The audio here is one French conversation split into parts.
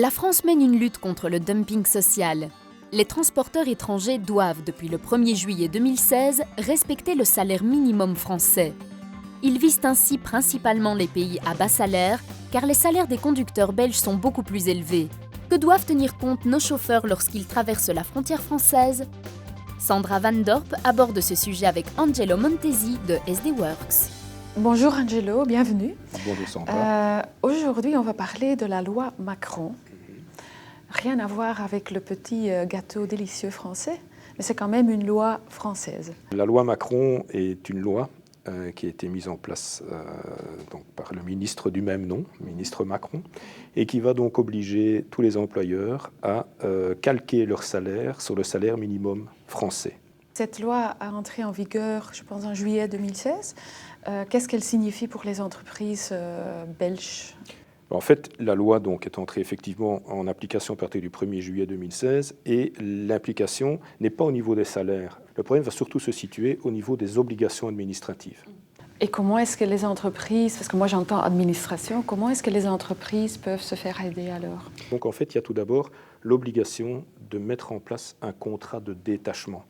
La France mène une lutte contre le dumping social. Les transporteurs étrangers doivent, depuis le 1er juillet 2016, respecter le salaire minimum français. Ils visent ainsi principalement les pays à bas salaire, car les salaires des conducteurs belges sont beaucoup plus élevés. Que doivent tenir compte nos chauffeurs lorsqu'ils traversent la frontière française? Sandra Van Dorp aborde ce sujet avec Angelo Montesi de SD Works. Bonjour Angelo, bienvenue. Bonjour Sandra. Aujourd'hui, on va parler de la loi Macron. Rien à voir avec le petit gâteau délicieux français, mais c'est quand même une loi française. La loi Macron est une loi qui a été mise en place donc par le ministre du même nom, ministre Macron, et qui va donc obliger tous les employeurs à calquer leur salaire sur le salaire minimum français. Cette loi a entré en vigueur, je pense, en juillet 2016. Qu'est-ce qu'elle signifie pour les entreprises belges ? En fait, la loi donc, est entrée effectivement en application à partir du 1er juillet 2016 et l'implication n'est pas au niveau des salaires. Le problème va surtout se situer au niveau des obligations administratives. Et comment est-ce que les entreprises, parce que moi j'entends administration, comment est-ce que les entreprises peuvent se faire aider alors ? Donc en fait, il y a tout d'abord l'obligation de mettre en place un contrat de détachement.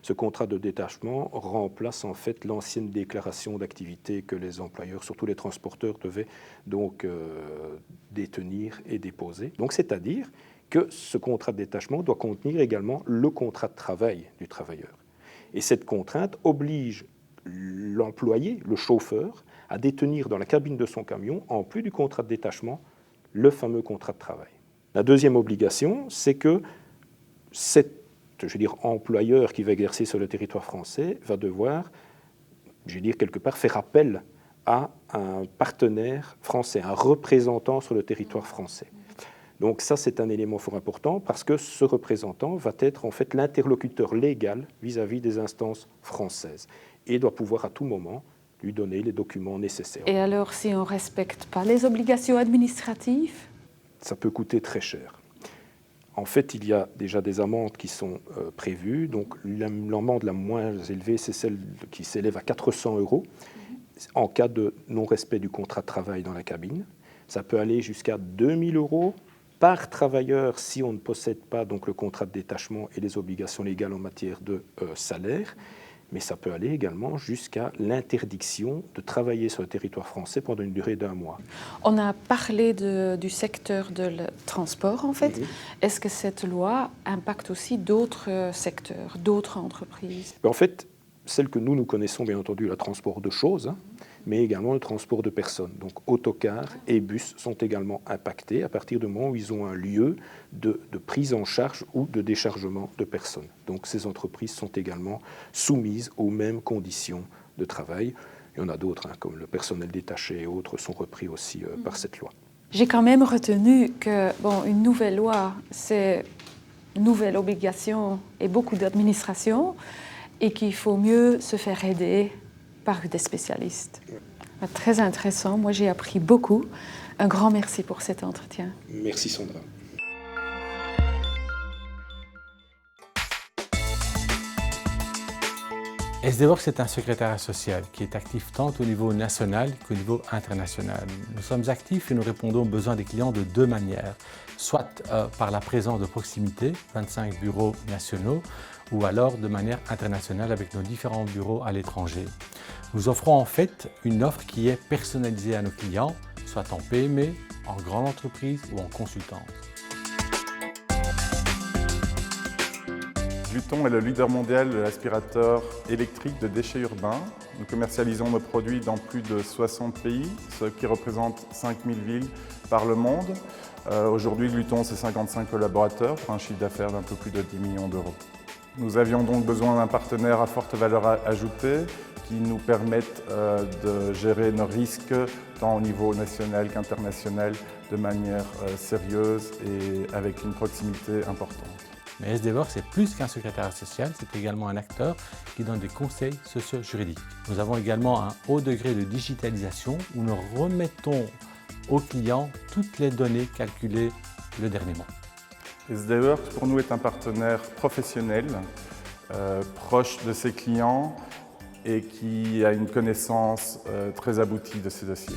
Ce contrat de détachement remplace en fait l'ancienne déclaration d'activité que les employeurs, surtout les transporteurs, devaient donc détenir et déposer. Donc c'est-à-dire que ce contrat de détachement doit contenir également le contrat de travail du travailleur. Et cette contrainte oblige l'employé, le chauffeur, à détenir dans la cabine de son camion, en plus du contrat de détachement, le fameux contrat de travail. La deuxième obligation, c'est que employeur qui va exercer sur le territoire français va devoir, quelque part, faire appel à un partenaire français, un représentant sur le territoire français. Donc ça, c'est un élément fort important parce que ce représentant va être en fait l'interlocuteur légal vis-à-vis des instances françaises et doit pouvoir à tout moment lui donner les documents nécessaires. Et alors, si on ne respecte pas les obligations administratives ? Ça peut coûter très cher. En fait, il y a déjà des amendes qui sont prévues. Donc, l'amende la moins élevée, c'est celle qui s'élève à 400 € en cas de non-respect du contrat de travail dans la cabine. Ça peut aller jusqu'à 2000 € par travailleur si on ne possède pas donc, le contrat de détachement et les obligations légales en matière de salaire. Mais ça peut aller également jusqu'à l'interdiction de travailler sur le territoire français pendant une durée d'1 mois. On a parlé du secteur de transport, en fait. Est-ce que cette loi impacte aussi d'autres secteurs, d'autres entreprises ? En fait, celle que nous connaissons, bien entendu, le transport de choses, mais également le transport de personnes. Donc autocars et bus sont également impactés à partir du moment où ils ont un lieu de prise en charge ou de déchargement de personnes. Donc ces entreprises sont également soumises aux mêmes conditions de travail. Il y en a d'autres, comme le personnel détaché et autres, sont repris aussi par cette loi. J'ai quand même retenu que une nouvelle loi, c'est une nouvelle obligation et beaucoup d'administration, et qu'il faut mieux se faire aider par des spécialistes. Très intéressant, moi j'ai appris beaucoup. Un grand merci pour cet entretien. Merci Sandra. SD Works est un secrétariat social qui est actif tant au niveau national qu'au niveau international. Nous sommes actifs et nous répondons aux besoins des clients de 2 manières, soit par la présence de proximité, 25 bureaux nationaux, ou alors de manière internationale avec nos différents bureaux à l'étranger. Nous offrons en fait une offre qui est personnalisée à nos clients, soit en PME, en grande entreprise ou en consultance. Luton est le leader mondial de l'aspirateur électrique de déchets urbains. Nous commercialisons nos produits dans plus de 60 pays, ce qui représente 5000 villes par le monde. Aujourd'hui, Luton, c'est 55 collaborateurs pour un chiffre d'affaires d'un peu plus de 10 millions d'euros. Nous avions donc besoin d'un partenaire à forte valeur ajoutée qui nous permette de gérer nos risques tant au niveau national qu'international de manière sérieuse et avec une proximité importante. Mais SD Works, c'est plus qu'un secrétariat social, c'est également un acteur qui donne des conseils socio-juridiques. Nous avons également un haut degré de digitalisation où nous remettons aux clients toutes les données calculées le dernier mois. SD Works, pour nous, est un partenaire professionnel, proche de ses clients et qui a une connaissance très aboutie de ses dossiers.